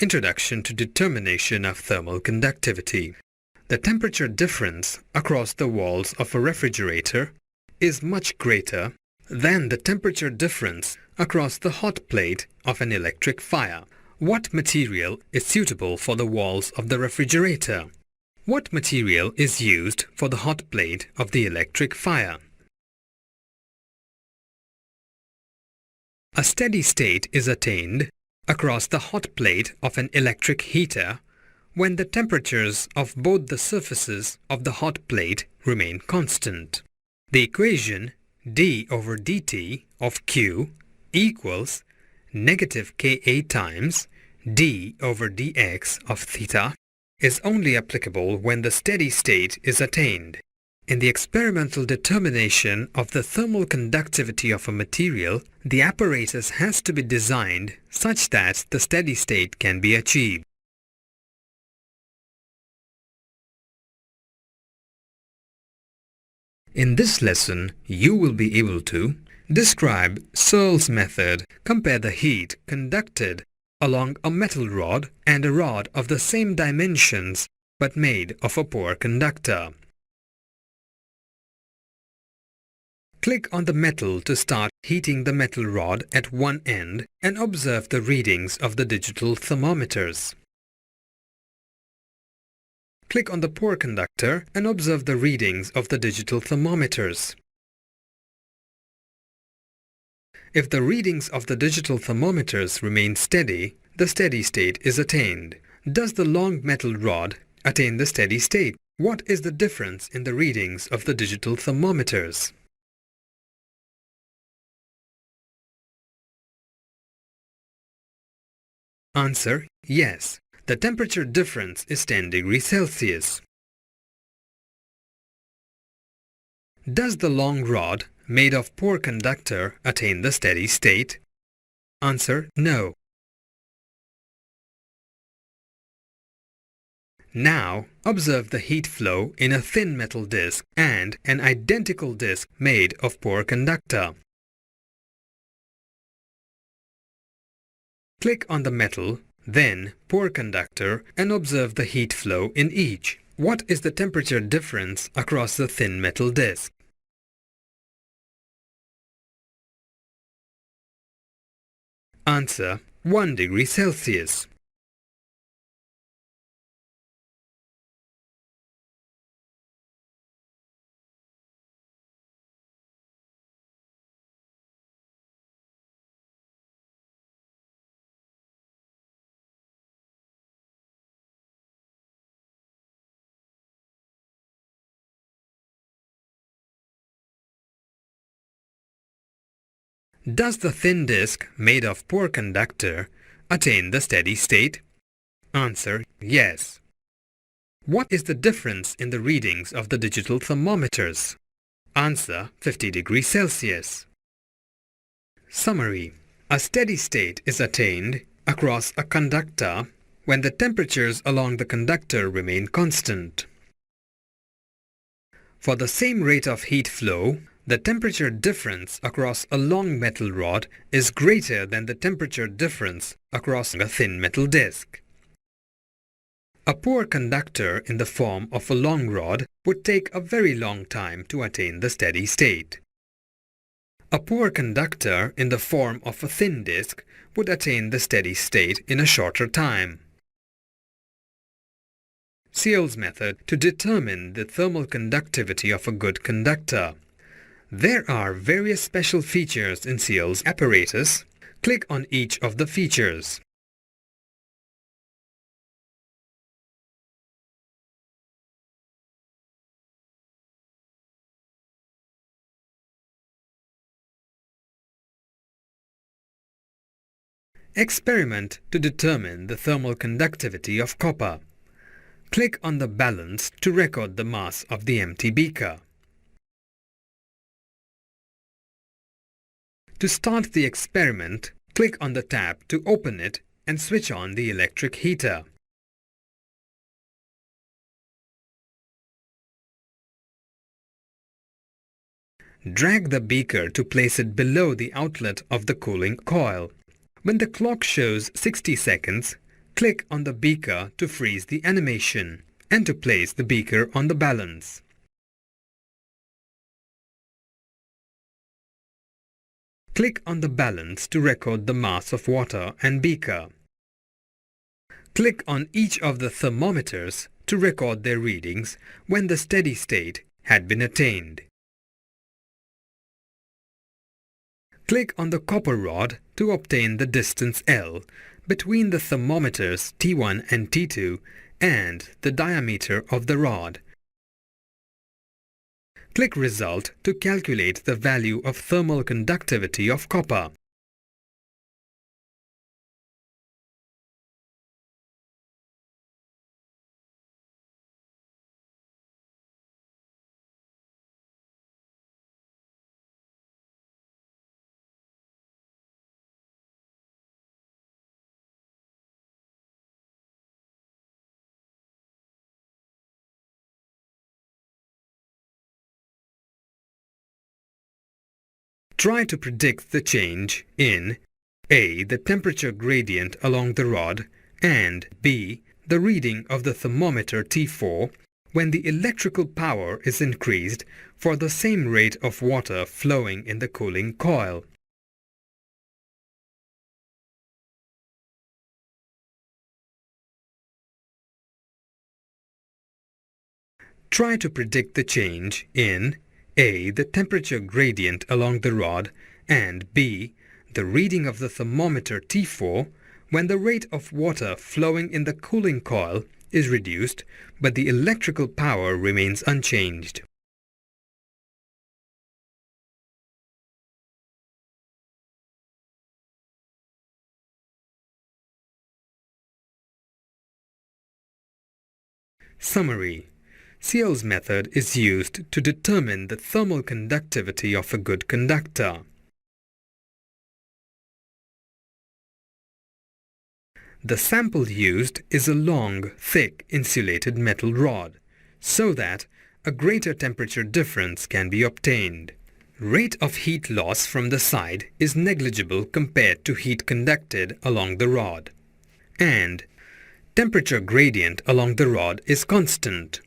Introduction to Determination of Thermal Conductivity. The temperature difference across the walls of a refrigerator is much greater than the temperature difference across the hot plate of an electric fire. What material is suitable for the walls of the refrigerator? What material is used for the hot plate of the electric fire? A steady state is attained across the hot plate of an electric heater when the temperatures of both the surfaces of the hot plate remain constant. The equation d over dt of Q equals negative Ka times d over dx of theta is only applicable when the steady state is attained. In the experimental determination of the thermal conductivity of a material, the apparatus has to be designed such that the steady state can be achieved. In this lesson, you will be able to describe Searle's method, compare the heat conducted along a metal rod and a rod of the same dimensions but made of a poor conductor. Click on the metal to start heating the metal rod at one end and observe the readings of the digital thermometers. Click on the poor conductor and observe the readings of the digital thermometers. If the readings of the digital thermometers remain steady, the steady state is attained. Does the long metal rod attain the steady state? What is the difference in the readings of the digital thermometers? Answer: yes. The temperature difference is 10 degrees Celsius. Does the long rod made of poor conductor attain the steady state? Answer: no. Now, observe the heat flow in a thin metal disc and an identical disc made of poor conductor. Click on the metal, then poor conductor, and observe the heat flow in each. What is the temperature difference across the thin metal disc? Answer: 1 degree Celsius. Does the thin disc made of poor conductor attain the steady state? Answer: yes. What is the difference in the readings of the digital thermometers? Answer: 50 degrees Celsius. Summary: a steady state is attained across a conductor when the temperatures along the conductor remain constant. For the same rate of heat flow, the temperature difference across a long metal rod is greater than the temperature difference across a thin metal disc. A poor conductor in the form of a long rod would take a very long time to attain the steady state. A poor conductor in the form of a thin disc would attain the steady state in a shorter time. Searle's method to determine the thermal conductivity of a good conductor. There are various special features in Searle's apparatus. Click on each of the features. Experiment to determine the thermal conductivity of copper. Click on the balance to record the mass of the empty beaker. To start the experiment, click on the tap to open it and switch on the electric heater. Drag the beaker to place it below the outlet of the cooling coil. When the clock shows 60 seconds, Click on the beaker to freeze the animation and to place the beaker on the balance. Click on the balance to record the mass of water and beaker. Click on each of the thermometers to record their readings when the steady state had been attained. Click on the copper rod to obtain the distance L between the thermometers T1 and T2 and the diameter of the rod. Click Result to calculate the value of thermal conductivity of copper. Try to predict the change in A. The temperature gradient along the rod and B. The reading of the thermometer T4 when the electrical power is increased for the same rate of water flowing in the cooling coil. Try to predict the change in A. The temperature gradient along the rod and B. The reading of the thermometer T4 when the rate of water flowing in the cooling coil is reduced but the electrical power remains unchanged. Summary. Searle's method is used to determine the thermal conductivity of a good conductor. The sample used is a long, thick, insulated metal rod, so that a greater temperature difference can be obtained. Rate of heat loss from the side is negligible compared to heat conducted along the rod, and temperature gradient along the rod is constant.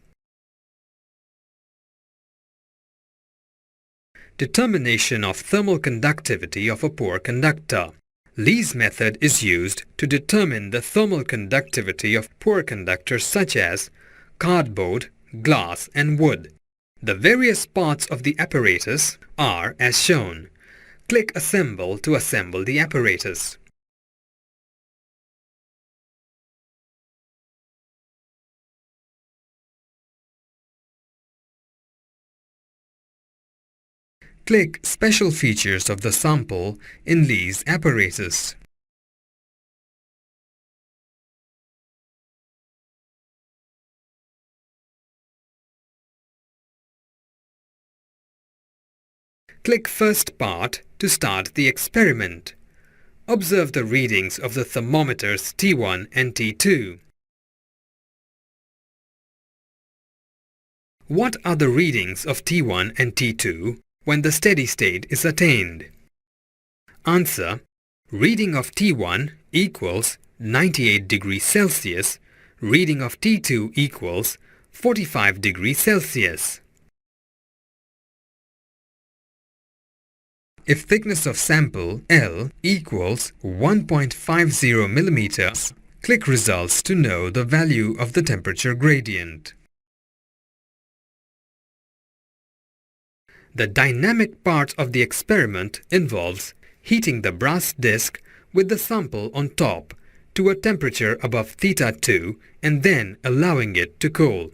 Determination of thermal conductivity of a poor conductor. Lee's method is used to determine the thermal conductivity of poor conductors such as cardboard, glass and wood. The various parts of the apparatus are as shown. Click Assemble to assemble the apparatus. Click Special Features of the sample in Lee's apparatus. Click First Part to start the experiment. Observe the readings of the thermometers T1 and T2. What are the readings of T1 and T2 when the steady state is attained? Answer. Reading of T1 equals 98 degrees Celsius. Reading of T2 equals 45 degrees Celsius. If thickness of sample L equals 1.50 millimeters, click Results to know the value of the temperature gradient. The dynamic part of the experiment involves heating the brass disc with the sample on top to a temperature above theta 2 and then allowing it to cool.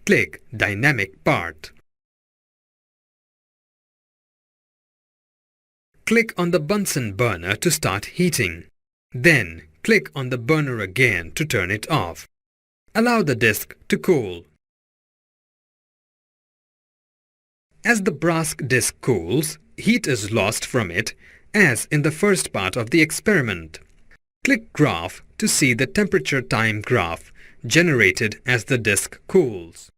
Click Dynamic part. Click on the Bunsen burner to start heating. Then click on the burner again to turn it off. Allow the disc to cool. As the brass disc cools, heat is lost from it as in the first part of the experiment. Click Graph to see the temperature time graph generated as the disc cools.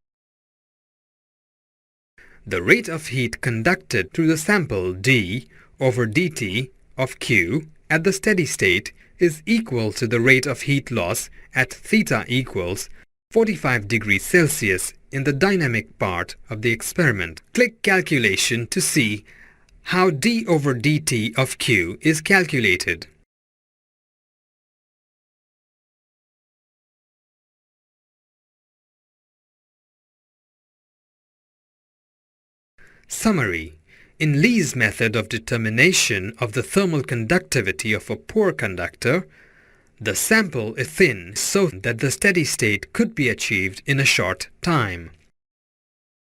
The rate of heat conducted through the sample d over dt of Q at the steady state is equal to the rate of heat loss at theta equals 45 degrees Celsius in the dynamic part of the experiment. Click Calculation to see how d over dt of Q is calculated. Summary. In Lee's method of determination of the thermal conductivity of a poor conductor, the sample is thin so that the steady state could be achieved in a short time.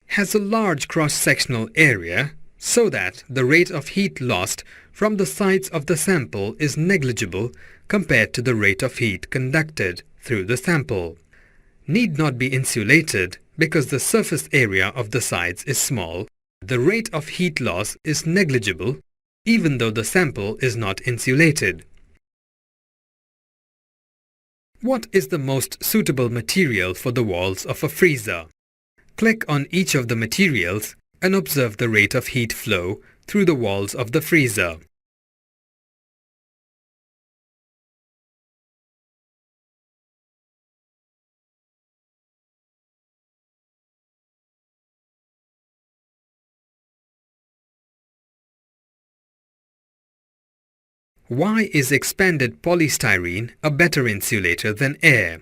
Has a large cross-sectional area so that the rate of heat lost from the sides of the sample is negligible compared to the rate of heat conducted through the sample. Need not be insulated because the surface area of the sides is small. The rate of heat loss is negligible even though the sample is not insulated. What is the most suitable material for the walls of a freezer? Click on each of the materials and observe the rate of heat flow through the walls of the freezer. Why is expanded polystyrene a better insulator than air?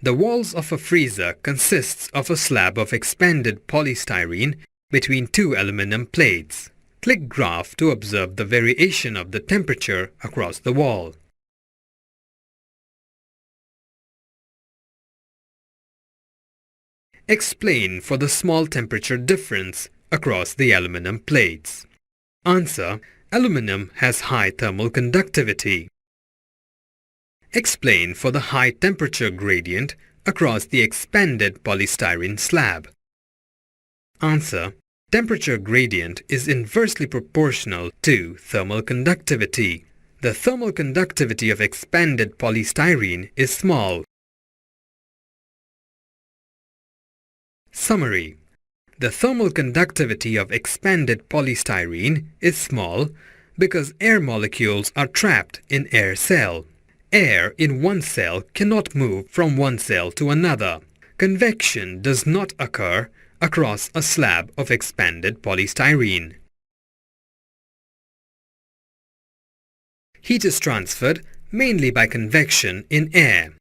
The walls of a freezer consists of a slab of expanded polystyrene between two aluminum plates. Click Graph to observe the variation of the temperature across the wall. Explain for the small temperature difference across the aluminum plates. Answer: aluminum has high thermal conductivity. Explain for the high temperature gradient across the expanded polystyrene slab. Answer: temperature gradient is inversely proportional to thermal conductivity. The thermal conductivity of expanded polystyrene is small. Summary. The thermal conductivity of expanded polystyrene is small because air molecules are trapped in air cell. Air in one cell cannot move from one cell to another. Convection does not occur across a slab of expanded polystyrene. Heat is transferred mainly by convection in air.